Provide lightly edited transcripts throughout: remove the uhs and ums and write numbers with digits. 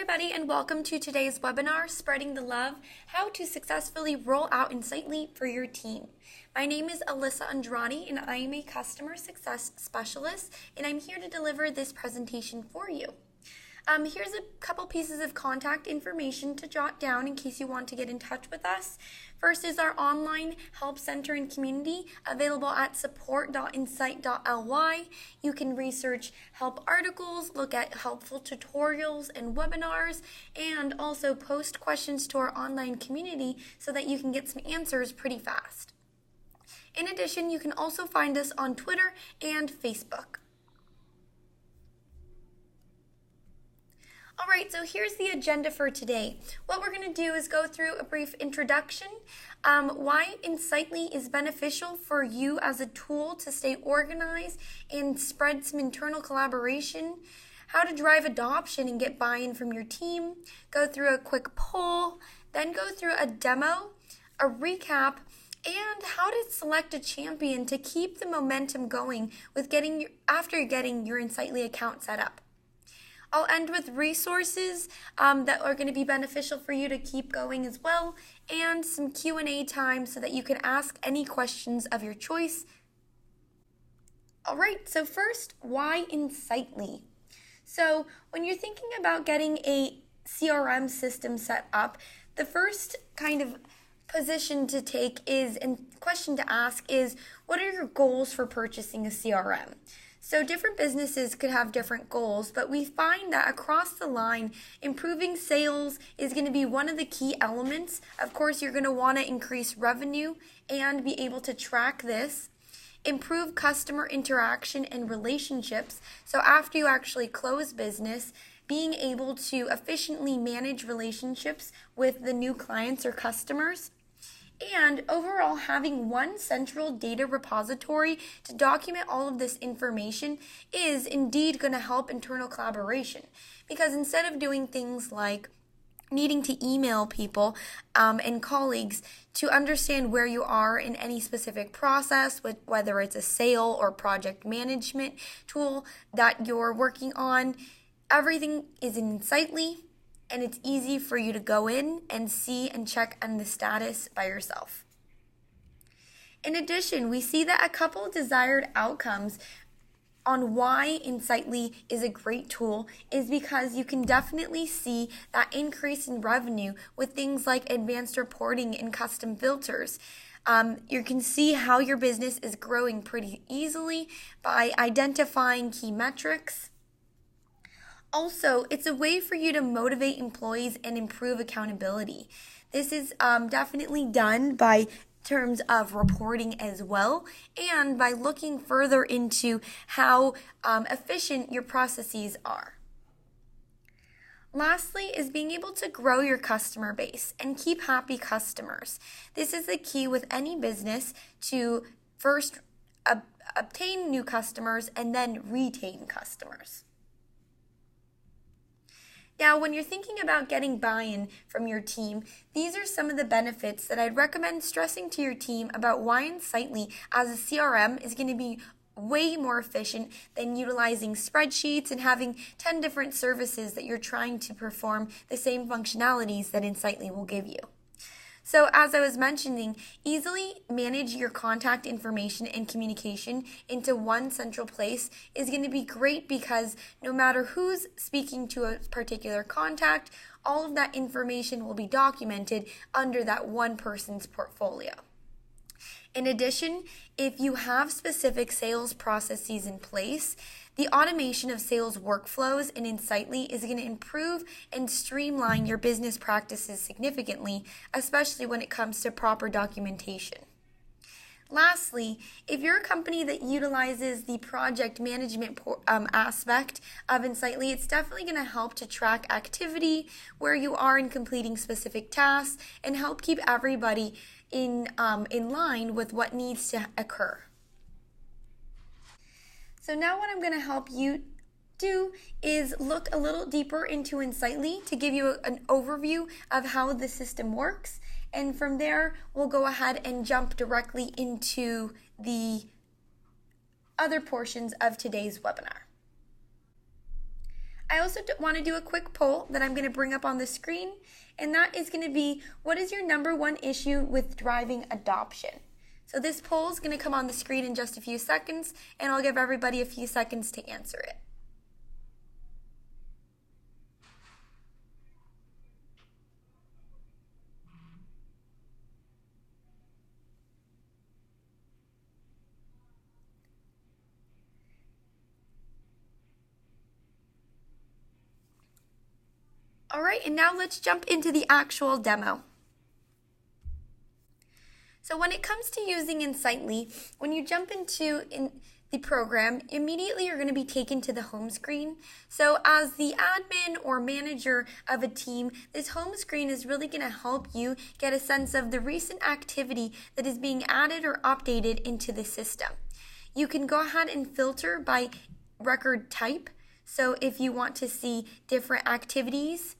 everybody, and welcome to today's webinar, Spreading the Love, How to Successfully Roll Out Insightly for Your Team. My name is Alyssa Andrade, and I am a Customer Success Specialist, and I'm here to deliver this presentation for you. Here's a couple pieces of contact information to jot down in case you want to get in touch with us. First is our online help center and community available at support.insight.ly. You can research help articles, look at helpful tutorials and webinars, and also post questions to our online community so that you can get some answers pretty fast. In addition, you can also find us on Twitter and Facebook. All right, so here's the agenda for today. What we're going to do is go through a brief introduction, why Insightly is beneficial for you as a tool to stay organized and spread some internal collaboration, how to drive adoption and get buy-in from your team, go through a quick poll, then go through a demo, a recap, and how to select a champion to keep the momentum going with after getting your Insightly account set up. I'll end with resources that are going to be beneficial for you to keep going as well, and some Q&A time so that you can ask any questions of your choice. All right, so first, why Insightly? So when you're thinking about getting a CRM system set up, the first kind of position to take is, and question to ask is, what are your goals for purchasing a CRM? So different businesses could have different goals, but we find that across the line, improving sales is going to be one of the key elements. Of course, you're going to want to increase revenue and be able to track this. Improve customer interaction and relationships. So after you actually close business, being able to efficiently manage relationships with the new clients or customers. And overall, having one central data repository to document all of this information is indeed going to help internal collaboration. Because instead of doing things like needing to email people and colleagues to understand where you are in any specific process, whether it's a sale or project management tool that you're working on, everything is in Insightly. And it's easy for you to go in and see and check on the status by yourself. In addition, we see that a couple of desired outcomes on why Insightly is a great tool is because you can definitely see that increase in revenue with things like advanced reporting and custom filters. You can see how your business is growing pretty easily by identifying key metrics. Also, it's a way for you to motivate employees and improve accountability. This is definitely done by terms of reporting as well, and by looking further into how efficient your processes are. Lastly is being able to grow your customer base and keep happy customers. This is the key with any business to first obtain new customers and then retain customers. Now, when you're thinking about getting buy-in from your team, these are some of the benefits that I'd recommend stressing to your team about why Insightly as a CRM is going to be way more efficient than utilizing spreadsheets and having 10 different services that you're trying to perform the same functionalities that Insightly will give you. So as I was mentioning, easily manage your contact information and communication into one central place is going to be great because no matter who's speaking to a particular contact, all of that information will be documented under that one person's portfolio. In addition, if you have specific sales processes in place, the automation of sales workflows in Insightly is going to improve and streamline your business practices significantly, especially when it comes to proper documentation. Lastly, if you're a company that utilizes the project management aspect of Insightly, it's definitely going to help to track activity, where you are in completing specific tasks, and help keep everybody in line with what needs to occur. So now what I'm going to help you do is look a little deeper into Insightly to give you an overview of how the system works. And from there, we'll go ahead and jump directly into the other portions of today's webinar. I also want to do a quick poll that I'm going to bring up on the screen, and that is going to be, what is your number one issue with driving adoption? So this poll is going to come on the screen in just a few seconds, and I'll give everybody a few seconds to answer it. All right, and now let's jump into the actual demo. So when it comes to using Insightly, when you jump into the program, immediately you're going to be taken to the home screen. So as the admin or manager of a team, this home screen is really going to help you get a sense of the recent activity that is being added or updated into the system. You can go ahead and filter by record type. So if you want to see different activities,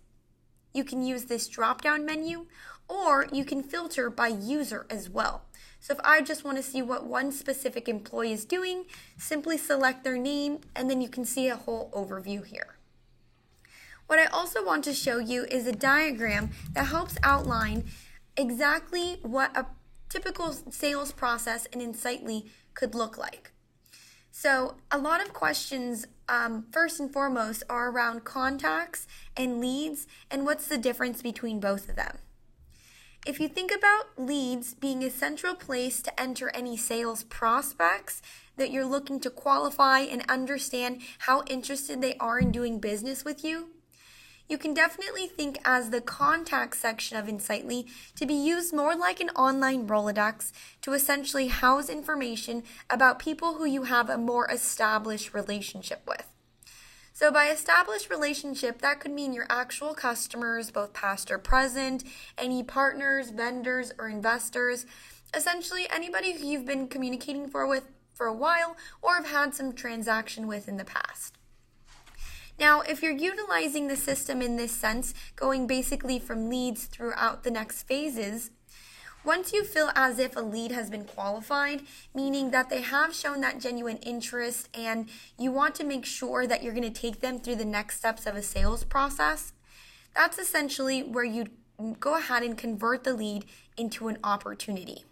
you can use this drop-down menu, or you can filter by user as well. So if I just want to see what one specific employee is doing, simply select their name, and then you can see a whole overview here. What I also want to show you is a diagram that helps outline exactly what a typical sales process in Insightly could look like. So a lot of questions, first and foremost, are around contacts and leads, and what's the difference between both of them. If you think about leads being a central place to enter any sales prospects that you're looking to qualify and understand how interested they are in doing business with you, you can definitely think as the contact section of Insightly to be used more like an online Rolodex to essentially house information about people who you have a more established relationship with. So by established relationship, that could mean your actual customers, both past or present, any partners, vendors, or investors, essentially anybody who you've been communicating with for a while or have had some transaction with in the past. Now, if you're utilizing the system in this sense, going basically from leads throughout the next phases, once you feel as if a lead has been qualified, meaning that they have shown that genuine interest and you want to make sure that you're going to take them through the next steps of a sales process, that's essentially where you go ahead and convert the lead into an opportunity.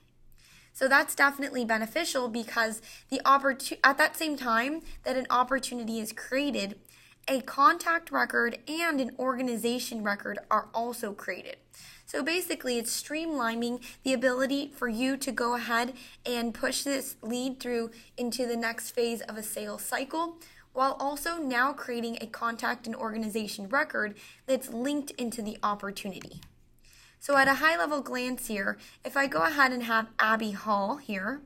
So that's definitely beneficial because at that same time that an opportunity is created, a contact record and an organization record are also created. So basically, it's streamlining the ability for you to go ahead and push this lead through into the next phase of a sales cycle, while also now creating a contact and organization record that's linked into the opportunity. So at a high level glance here, if I go ahead and have Abby Hall here,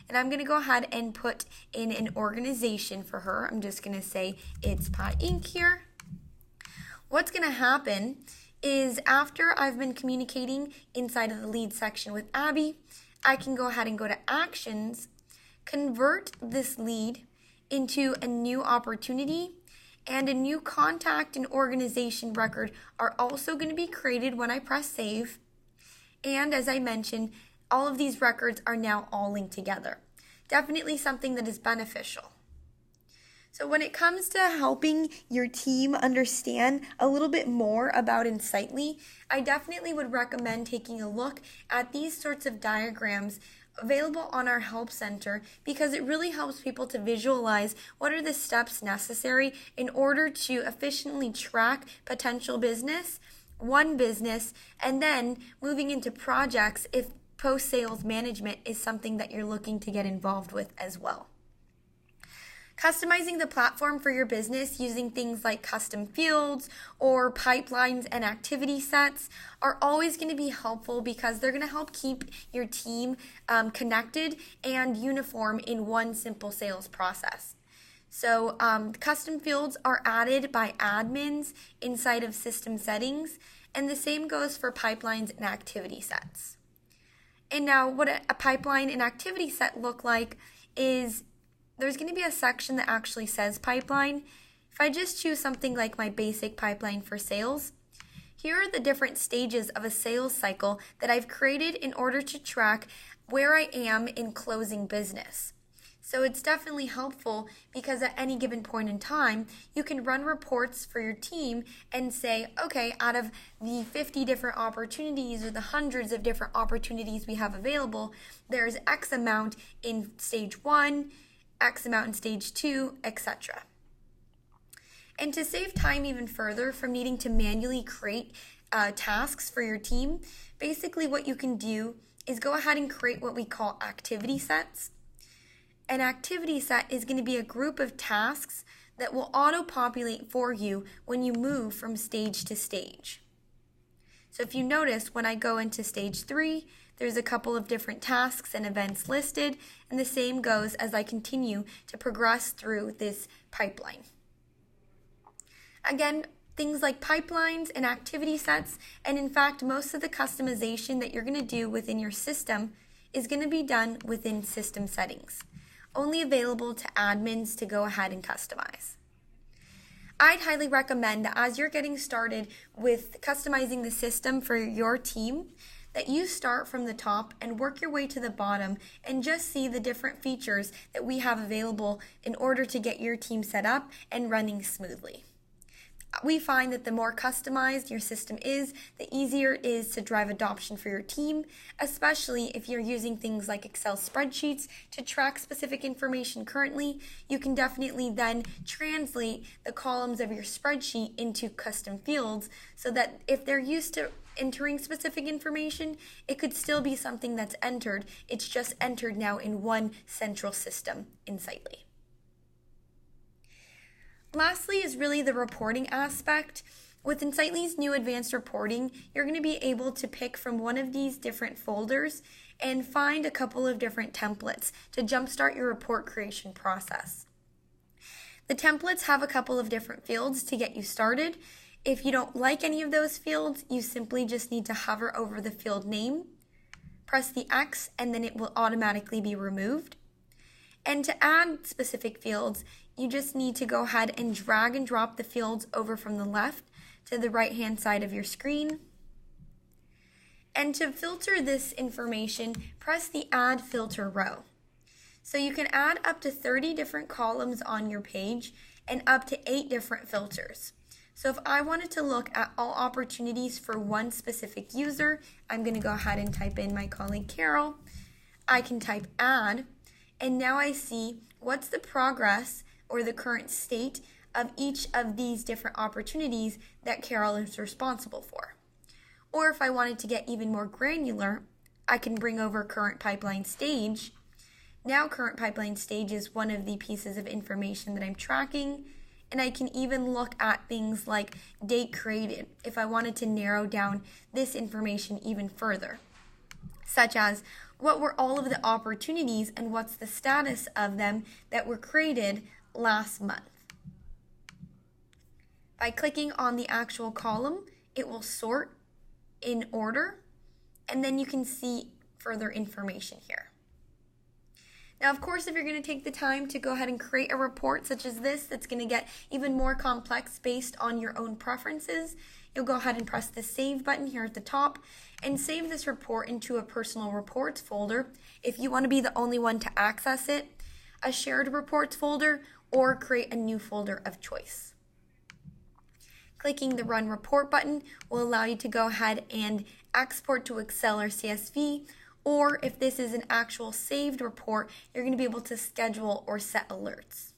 and I'm going to go ahead and put in an organization for her. I'm just going to say it's Pi Inc. here. What's going to happen is after I've been communicating inside of the lead section with Abby, I can go ahead and go to Actions, convert this lead into a new opportunity, and a new contact and organization record are also going to be created when I press Save. And as I mentioned, all of these records are now all linked together. Definitely something that is beneficial. So when it comes to helping your team understand a little bit more about Insightly, I definitely would recommend taking a look at these sorts of diagrams available on our Help Center because it really helps people to visualize what are the steps necessary in order to efficiently track potential business, and then moving into projects if post-sales management is something that you're looking to get involved with as well. Customizing the platform for your business using things like custom fields or pipelines and activity sets are always going to be helpful because they're going to help keep your team connected and uniform in one simple sales process. So custom fields are added by admins inside of system settings, and the same goes for pipelines and activity sets. And now what a pipeline and activity set look like is there's going to be a section that actually says pipeline. If I just choose something like my basic pipeline for sales, here are the different stages of a sales cycle that I've created in order to track where I am in closing business. So it's definitely helpful because at any given point in time, you can run reports for your team and say, okay, out of the 50 different opportunities or the hundreds of different opportunities we have available, there's X amount in stage 1, X amount in stage 2, etc. And to save time even further from needing to manually create tasks for your team, basically what you can do is go ahead and create what we call activity sets. An activity set is going to be a group of tasks that will auto-populate for you when you move from stage to stage. So if you notice, when I go into stage 3, there's a couple of different tasks and events listed, and the same goes as I continue to progress through this pipeline. Again, things like pipelines and activity sets, and in fact, most of the customization that you're going to do within your system is going to be done within system settings, only available to admins to go ahead and customize. I'd highly recommend that as you're getting started with customizing the system for your team, that you start from the top and work your way to the bottom and just see the different features that we have available in order to get your team set up and running smoothly. We find that the more customized your system is, the easier it is to drive adoption for your team, especially if you're using things like Excel spreadsheets to track specific information currently. You can definitely then translate the columns of your spreadsheet into custom fields so that if they're used to entering specific information, it could still be something that's entered. It's just entered now in one central system in Insightly. Lastly is really the reporting aspect. With Insightly's new advanced reporting, you're going to be able to pick from one of these different folders and find a couple of different templates to jumpstart your report creation process. The templates have a couple of different fields to get you started. If you don't like any of those fields, you simply just need to hover over the field name, press the X, and then it will automatically be removed. And to add specific fields, you just need to go ahead and drag and drop the fields over from the left to the right-hand side of your screen. And to filter this information, press the Add Filter row. So you can add up to 30 different columns on your page and up to 8 different filters. So if I wanted to look at all opportunities for one specific user, I'm going to go ahead and type in my colleague Carol. I can type Add, and now I see what's the progress or the current state of each of these different opportunities that Carol is responsible for. Or if I wanted to get even more granular, I can bring over current pipeline stage. Now current pipeline stage is one of the pieces of information that I'm tracking, and I can even look at things like date created if I wanted to narrow down this information even further, such as what were all of the opportunities and what's the status of them that were created last month. By clicking on the actual column, it will sort in order, and then you can see further information here. Now, of course, if you're going to take the time to go ahead and create a report such as this that's going to get even more complex based on your own preferences, you'll go ahead and press the Save button here at the top and save this report into a personal reports folder if you want to be the only one to access it, a shared reports folder, or create a new folder of choice. Clicking the Run Report button will allow you to go ahead and export to Excel or CSV, or if this is an actual saved report, you're going to be able to schedule or set alerts.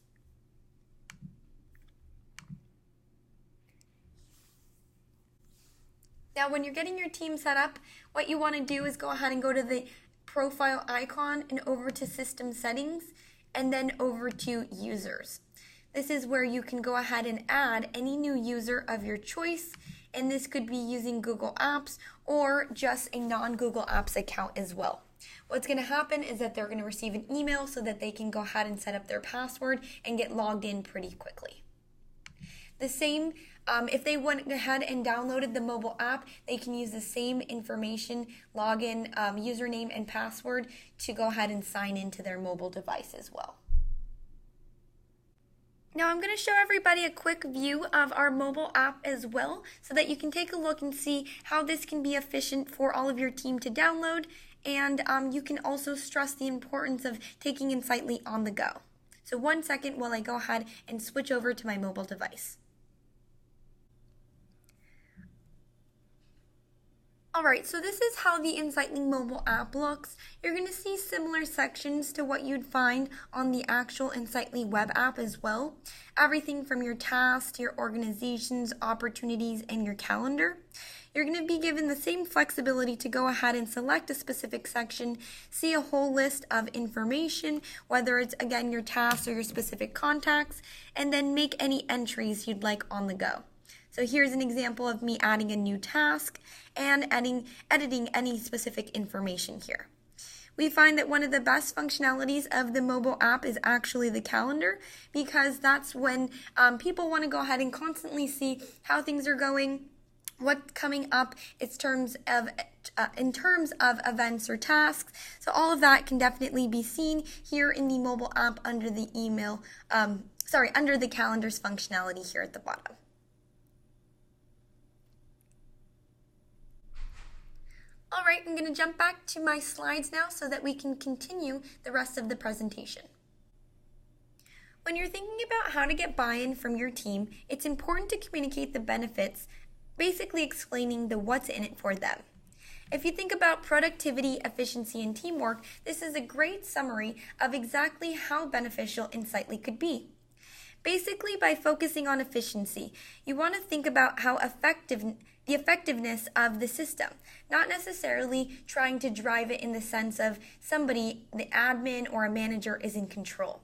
Now, when you're getting your team set up, what you want to do is go ahead and go to the profile icon and over to System Settings, and then over to Users. This is where you can go ahead and add any new user of your choice, and this could be using Google Apps or just a non-Google Apps account as well. What's going to happen is that they're going to receive an email so that they can go ahead and set up their password and get logged in pretty quickly. The same, if they went ahead and downloaded the mobile app, they can use the same information, login, username, and password to go ahead and sign into their mobile device as well. Now I'm going to show everybody a quick view of our mobile app as well so that you can take a look and see how this can be efficient for all of your team to download, and you can also stress the importance of taking Insightly on the go. So 1 second while I go ahead and switch over to my mobile device. Alright, so this is how the Insightly mobile app looks. You're going to see similar sections to what you'd find on the actual Insightly web app as well. Everything from your tasks to your organizations, opportunities, and your calendar. You're going to be given the same flexibility to go ahead and select a specific section, see a whole list of information, whether it's, again, your tasks or your specific contacts, and then make any entries you'd like on the go. So here's an example of me adding a new task and editing any specific information here. We find that one of the best functionalities of the mobile app is actually the calendar, because that's when people want to go ahead and constantly see how things are going, what's coming up in terms of events or tasks. So all of that can definitely be seen here in the mobile app under the under the calendars functionality here at the bottom. All right, I'm going to jump back to my slides now so that we can continue the rest of the presentation. When you're thinking about how to get buy-in from your team, it's important to communicate the benefits, basically explaining the what's in it for them. If you think about productivity, efficiency, and teamwork, this is a great summary of exactly how beneficial Insightly could be. Basically, by focusing on efficiency, you want to think about how the effectiveness of the system, not necessarily trying to drive it in the sense of somebody, the admin or a manager, is in control.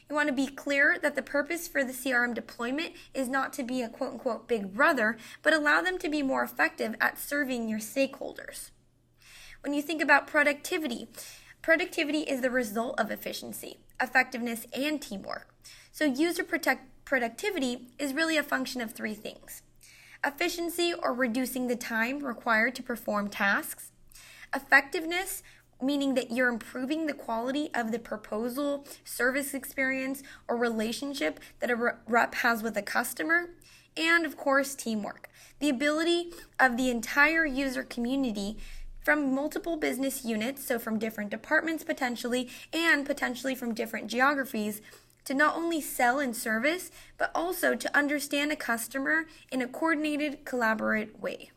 You want to be clear that the purpose for the CRM deployment is not to be a quote-unquote big brother, but allow them to be more effective at serving your stakeholders. When you think about productivity, productivity is the result of efficiency, effectiveness, and teamwork. So user productivity is really a function of three things: efficiency, or reducing the time required to perform tasks; effectiveness, meaning that you're improving the quality of the proposal, service experience, or relationship that a rep has with a customer; and of course, teamwork, the ability of the entire user community from multiple business units, so from different departments potentially, and potentially from different geographies, to not only sell and service, but also to understand a customer in a coordinated, collaborative way.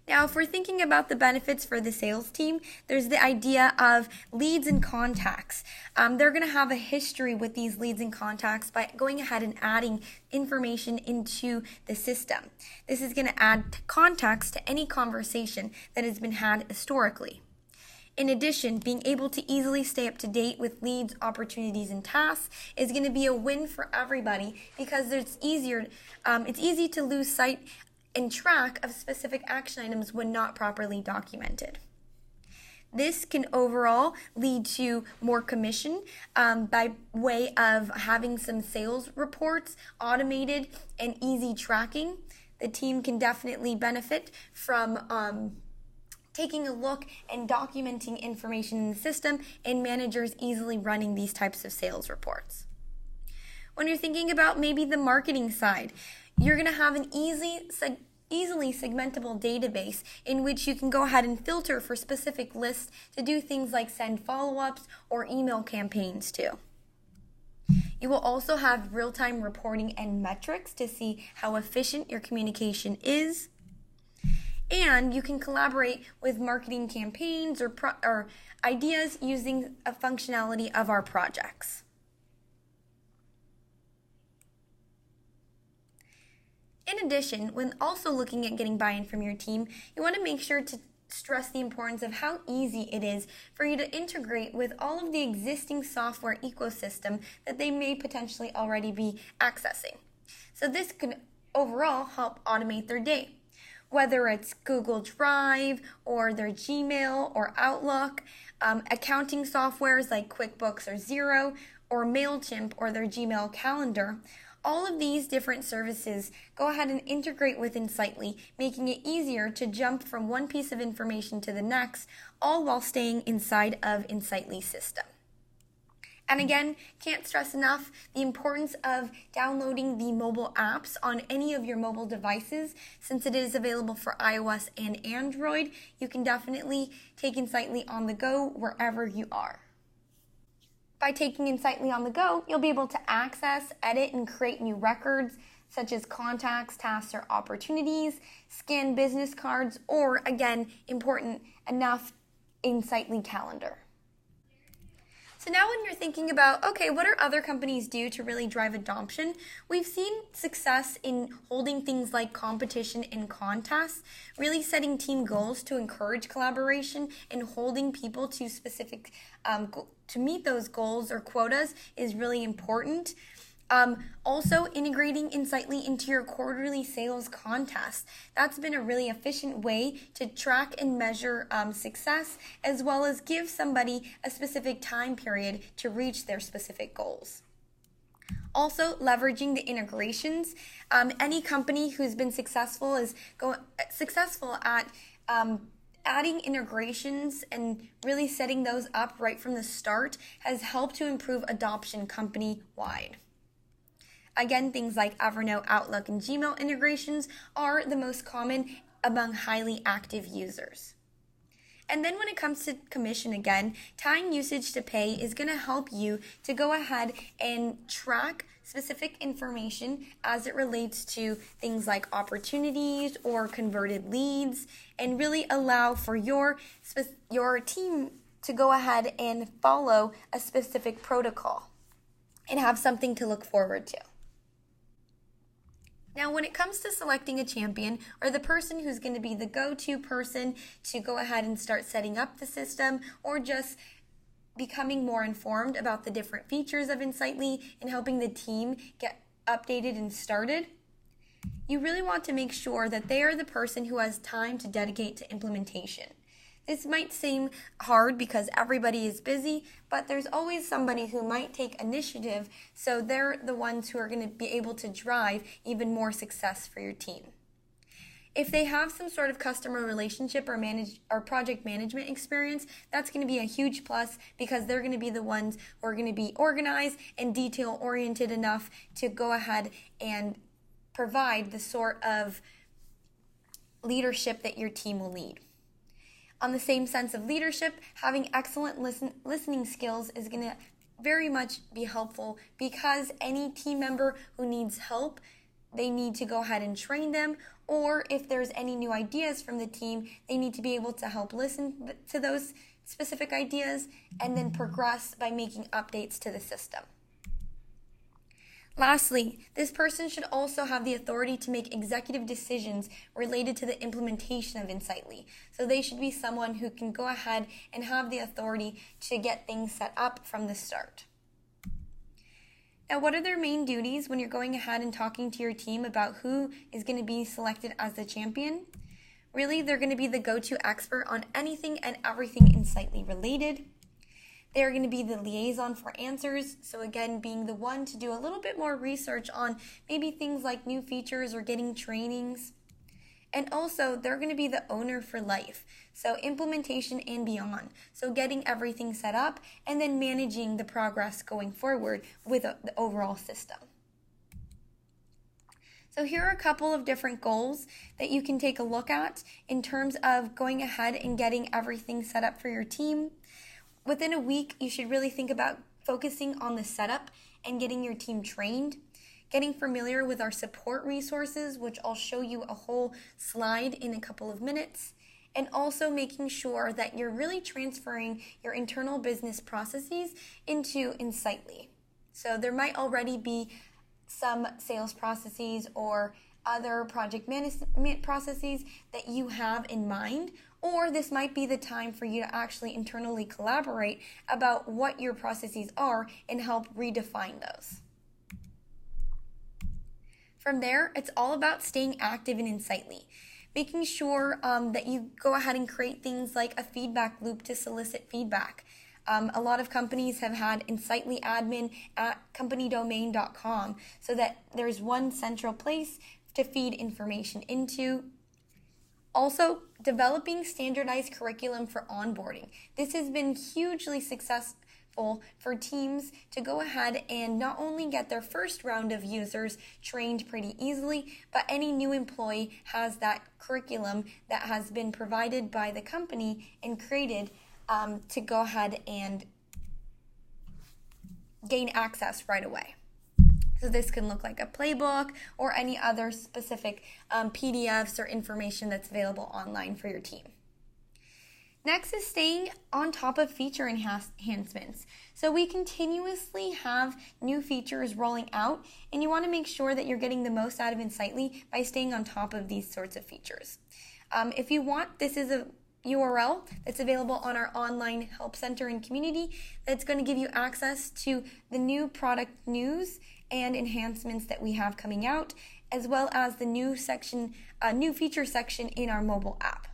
Now, if we're thinking about the benefits for the sales team, there's the idea of leads and contacts. They're going to have a history with these leads and contacts by going ahead and adding information into the system. This is going to add context to any conversation that has been had historically. In addition, being able to easily stay up to date with leads, opportunities, and tasks is going to be a win for everybody, because it's easy to lose sight and track of specific action items when not properly documented. This can overall lead to more commission by way of having some sales reports automated and easy tracking. The team can definitely benefit from taking a look and documenting information in the system, and managers easily running these types of sales reports. When you're thinking about maybe the marketing side, you're going to have an easily segmentable database in which you can go ahead and filter for specific lists to do things like send follow-ups or email campaigns to. You will also have real-time reporting and metrics to see how efficient your communication is. And you can collaborate with marketing campaigns or ideas using a functionality of our projects. In addition, when also looking at getting buy-in from your team, you want to make sure to stress the importance of how easy it is for you to integrate with all of the existing software ecosystem that they may potentially already be accessing. So this could overall help automate their day. Whether it's Google Drive or their Gmail or Outlook, accounting softwares like QuickBooks or Xero, or MailChimp or their Gmail calendar, all of these different services go ahead and integrate with Insightly, making it easier to jump from one piece of information to the next, all while staying inside of Insightly's system. And again, can't stress enough the importance of downloading the mobile apps on any of your mobile devices. Since it is available for iOS and Android, you can definitely take Insightly on the go wherever you are. By taking Insightly on the go, you'll be able to access, edit, and create new records, such as contacts, tasks, or opportunities, scan business cards, or, again, important enough, Insightly calendar. So now when you're thinking about, okay, what do other companies do to really drive adoption? We've seen success in holding things like competition and contests, really setting team goals to encourage collaboration, and holding people to specific, to meet those goals or quotas is really important. Also integrating Insightly into your quarterly sales contest. That's been a really efficient way to track and measure success, as well as give somebody a specific time period to reach their specific goals. Also, leveraging the integrations. Any company who's been successful is successful at adding integrations and really setting those up right from the start has helped to improve adoption company-wide. Again, things like Evernote, Outlook, and Gmail integrations are the most common among highly active users. And then when it comes to commission, again, tying usage to pay is going to help you to go ahead and track specific information as it relates to things like opportunities or converted leads, and really allow for your team to go ahead and follow a specific protocol and have something to look forward to. Now, when it comes to selecting a champion or the person who's going to be the go-to person to go ahead and start setting up the system, or just becoming more informed about the different features of Insightly and helping the team get updated and started, you really want to make sure that they are the person who has time to dedicate to implementation. This might seem hard because everybody is busy, but there's always somebody who might take initiative, so they're the ones who are going to be able to drive even more success for your team. If they have some sort of customer relationship or project management experience, that's going to be a huge plus, because they're going to be the ones who are going to be organized and detail-oriented enough to go ahead and provide the sort of leadership that your team will need. On the same sense of leadership, having excellent listening skills is going to very much be helpful, because any team member who needs help, they need to go ahead and train them, or if there's any new ideas from the team, they need to be able to help listen to those specific ideas and then progress by making updates to the system. Lastly, this person should also have the authority to make executive decisions related to the implementation of Insightly. So they should be someone who can go ahead and have the authority to get things set up from the start. Now, what are their main duties when you're going ahead and talking to your team about who is going to be selected as the champion? Really, they're going to be the go-to expert on anything and everything Insightly related. They're going to be the liaison for answers, so again, being the one to do a little bit more research on maybe things like new features or getting trainings. And also, they're going to be the owner for life, so implementation and beyond. So getting everything set up and then managing the progress going forward with the overall system. So here are a couple of different goals that you can take a look at in terms of going ahead and getting everything set up for your team. Within a week, you should really think about focusing on the setup and getting your team trained, getting familiar with our support resources, which I'll show you a whole slide in a couple of minutes, and also making sure that you're really transferring your internal business processes into Insightly. So there might already be some sales processes or other project management processes that you have in mind, or this might be the time for you to actually internally collaborate about what your processes are and help redefine those. From there, it's all about staying active in Insightly, making sure that you go ahead and create things like a feedback loop to solicit feedback. A lot of companies have had Insightly admin at companydomain.com so that there's one central place to feed information into. Also, developing standardized curriculum for onboarding. This has been hugely successful useful for teams to go ahead and not only get their first round of users trained pretty easily, but any new employee has that curriculum that has been provided by the company and created to go ahead and gain access right away. So this can look like a playbook or any other specific PDFs or information that's available online for your team. Next is staying on top of feature enhancements. So we continuously have new features rolling out, and you want to make sure that you're getting the most out of Insightly by staying on top of these sorts of features. If you want, this is a URL that's available on our online help center and community that's going to give you access to the new product news and enhancements that we have coming out, as well as the new feature section in our mobile app.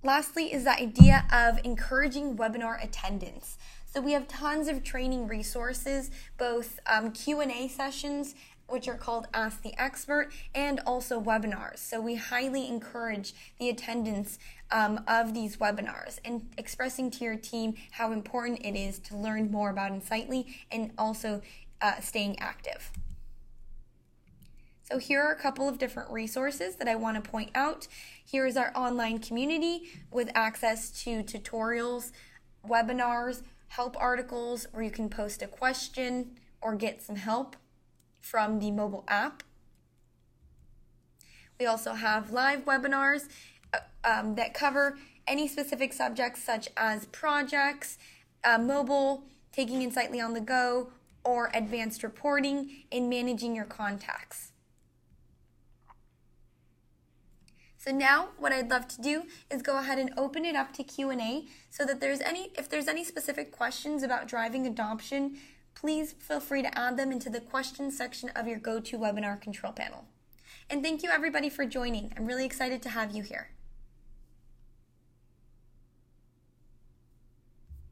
Lastly is the idea of encouraging webinar attendance. So we have tons of training resources, both Q&A sessions, which are called Ask the Expert, and also webinars. So we highly encourage the attendance of these webinars and expressing to your team how important it is to learn more about Insightly and also staying active. So here are a couple of different resources that I want to point out. Here is our online community with access to tutorials, webinars, help articles where you can post a question or get some help from the mobile app. We also have live webinars that cover any specific subjects such as projects, mobile, taking Insightly on the go, or advanced reporting and managing your contacts. So now what I'd love to do is go ahead and open it up to Q&A so that if there's any specific questions about driving adoption, please feel free to add them into the questions section of your GoToWebinar control panel. And thank you everybody for joining. I'm really excited to have you here.